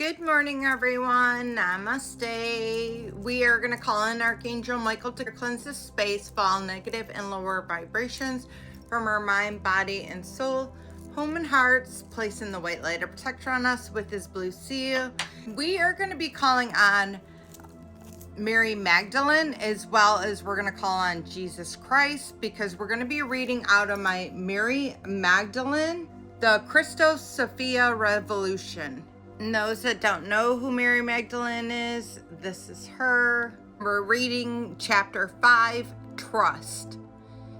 Good morning, everyone. Namaste. We are going to call in Archangel Michael to cleanse this space, all negative and lower vibrations from our mind, body, and soul, home and hearts, placing the white light of protection on us with his blue seal. We are going to be calling on Mary Magdalene, as well as we're going to call on Jesus Christ, because we're going to be reading out of my Mary Magdalene, the Christos Sophia Revolution. And those that don't know who Mary Magdalene is, this is her. We're reading chapter 5, Trust.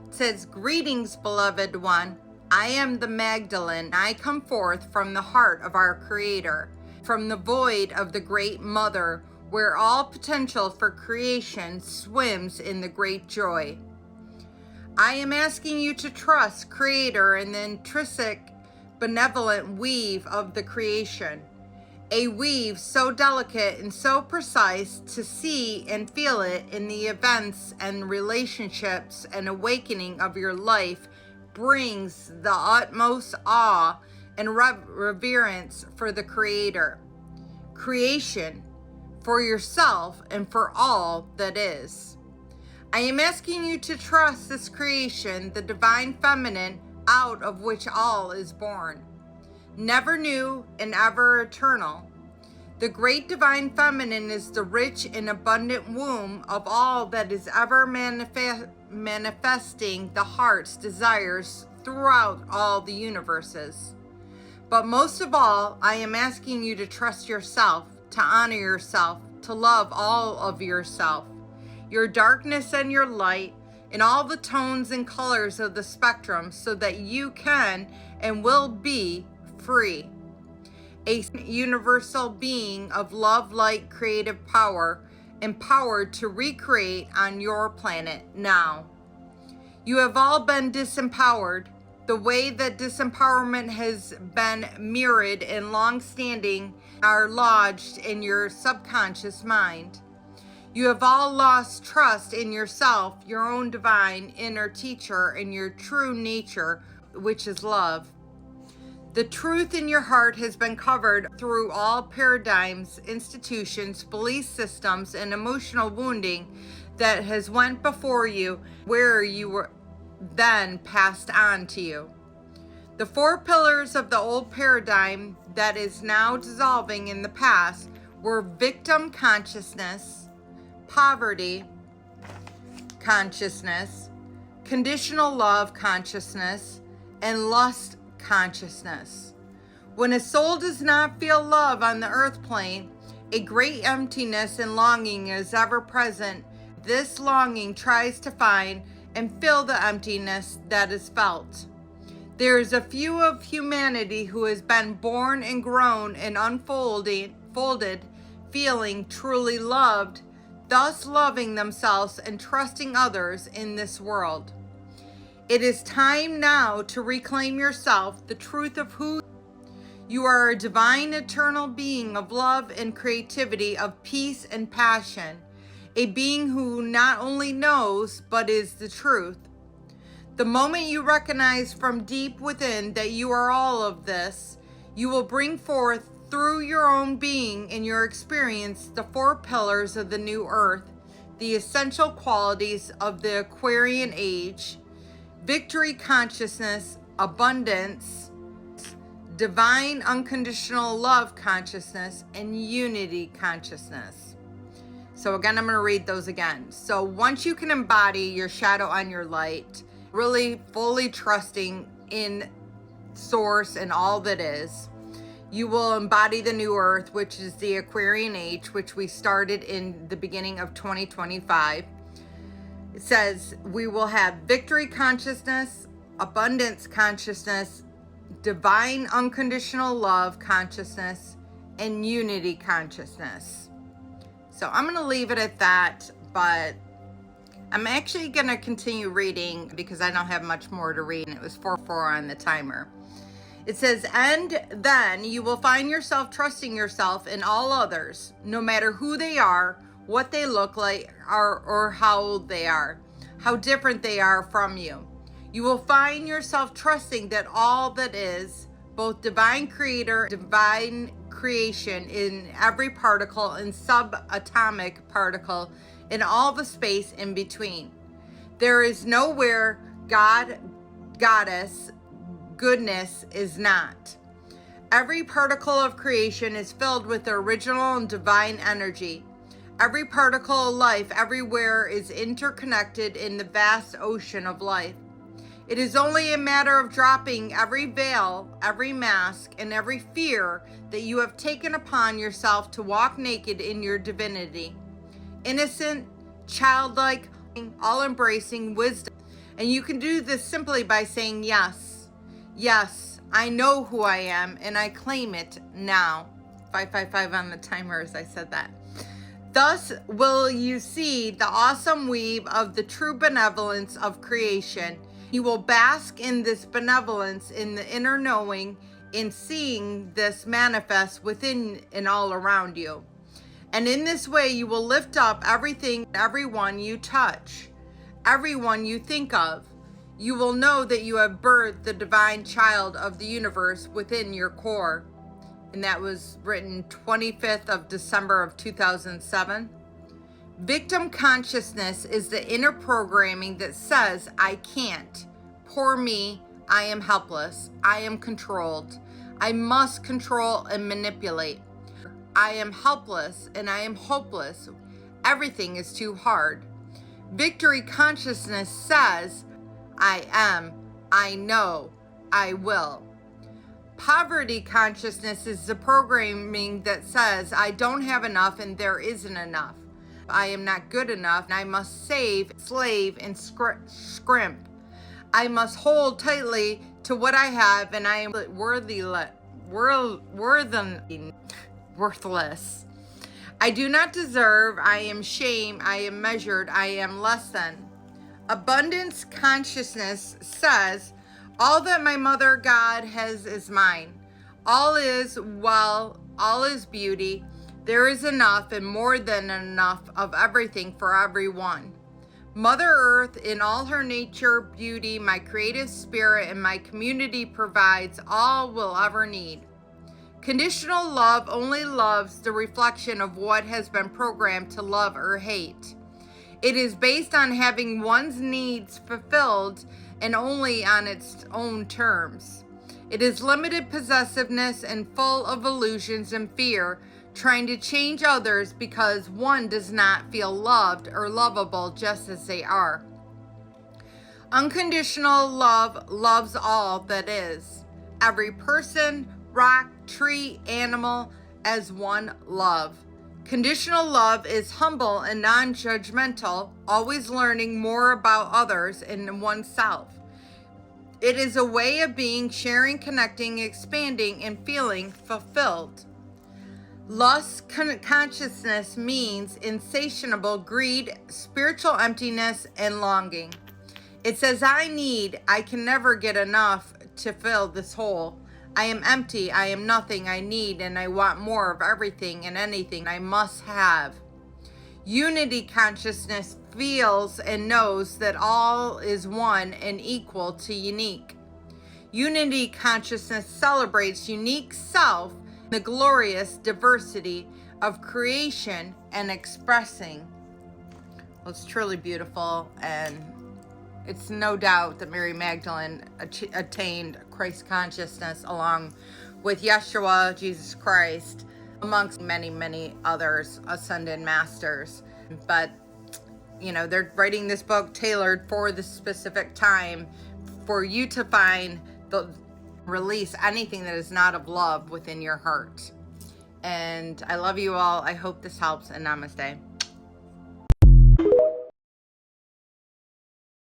It says, "Greetings, beloved one. I am the Magdalene. I come forth from the heart of our Creator, from the void of the Great Mother, where all potential for creation swims in the great joy. I am asking you to trust Creator in the intrinsic benevolent weave of the creation, a weave so delicate and so precise to see and feel it in the events and relationships and awakening of your life brings the utmost awe and reverence for the Creator, creation, for yourself and for all that is. I am asking you to trust this creation, the divine feminine, out of which all is born, never new and ever eternal. The great divine feminine is the rich and abundant womb of all that is ever manifesting the heart's desires throughout all the universes. But most of all, I am asking you to trust yourself, to honor yourself, to love all of yourself, your darkness and your light, in all the tones and colors of the spectrum, so that you can and will be free. A universal being of love, light, creative power, empowered to recreate on your planet now. You have all been disempowered. The way that disempowerment has been mirrored and long-standing are lodged in your subconscious mind. You have all lost trust in yourself, your own divine inner teacher, and your true nature, which is love. The truth in your heart has been covered through all paradigms, institutions, belief systems, and emotional wounding that has went before you, where you were then passed on to you. The 4 pillars of the old paradigm that is now dissolving in the past were victim consciousness, poverty consciousness, conditional love consciousness, and lust consciousness. When a soul does not feel love on the earth plane, a great emptiness and longing is ever present. This longing tries to find and fill the emptiness that is felt. There is a few of humanity who has been born and grown and unfolded, feeling truly loved, thus loving themselves and trusting others in this world. It is time now to reclaim yourself, the truth of who you are, a divine eternal being of love and creativity, of peace and passion, a being who not only knows, but is the truth. The moment you recognize from deep within that you are all of this, you will bring forth through your own being and your experience the 4 pillars of the new earth, the essential qualities of the Aquarian age: victory consciousness, abundance, divine unconditional love consciousness, and unity consciousness. So again, I'm going to read those again. So once you can embody your shadow on your light, really fully trusting in source and all that is, you will embody the new earth, which is the Aquarian age, which we started in the beginning of 2025. It says we will have victory consciousness, abundance consciousness, divine unconditional love consciousness, and unity consciousness. So I'm going to leave it at that, but I'm actually going to continue reading because I don't have much more to read, and it was 4:4 on the timer. It says, and then you will find yourself trusting yourself and all others, no matter who they are, what they look like, or how old they are, how different they are from you. You will find yourself trusting that all that is, both divine creator, divine creation in every particle and subatomic particle in all the space in between. There is nowhere God, goddess, goodness is not. Every particle of creation is filled with the original and divine energy. Every particle of life everywhere is interconnected in the vast ocean of life. It is only a matter of dropping every veil, every mask, and every fear that you have taken upon yourself to walk naked in your divinity. Innocent, childlike, all-embracing wisdom. And you can do this simply by saying yes. Yes, I know who I am, and I claim it now. 555 on the timer as I said that. Thus will you see the awesome weave of the true benevolence of creation. You will bask in this benevolence in the inner knowing, in seeing this manifest within and all around you. And in this way, you will lift up everything, everyone you touch, everyone you think of. You will know that you have birthed the divine child of the universe within your core. And that was written 25th of December of 2007. Victim consciousness is the inner programming that says, I can't. Poor me, I am helpless. I am controlled. I must control and manipulate. I am helpless and I am hopeless. Everything is too hard. Victory consciousness says, I am, I know, I will. Poverty consciousness is the programming that says, I don't have enough and there isn't enough. I am not good enough, and I must save, slave, and scrimp. I must hold tightly to what I have, and I am worthless. I do not deserve, I am shame, I am measured, I am less than. Abundance consciousness says, all that my mother God has is mine. All is well, all is beauty. There is enough and more than enough of everything for everyone. Mother Earth, in all her nature, beauty, my creative spirit, and my community provides all we'll ever need. Conditional love only loves the reflection of what has been programmed to love or hate. It is based on having one's needs fulfilled and only on its own terms. It is limited possessiveness and full of illusions and fear, trying to change others because one does not feel loved or lovable just as they are. Unconditional love loves all that is. Every person, rock, tree, animal as one love. Conditional love is humble and non-judgmental, always learning more about others and oneself. It is a way of being, sharing, connecting, expanding, and feeling fulfilled. Lust consciousness means insatiable greed, spiritual emptiness, and longing. It says, I can never get enough to fill this hole. I am empty, I am nothing, I need, and I want more of everything and anything I must have. Unity consciousness feels and knows that all is one and equal to unique. Unity consciousness celebrates unique self, the glorious diversity of creation and expressing. Well, it's truly beautiful, and it's no doubt that Mary Magdalene attained Christ consciousness along with Yeshua, Jesus Christ, amongst many, many others, ascended masters. But, they're writing this book tailored for this specific time for you to find release anything that is not of love within your heart. And I love you all. I hope this helps, and namaste.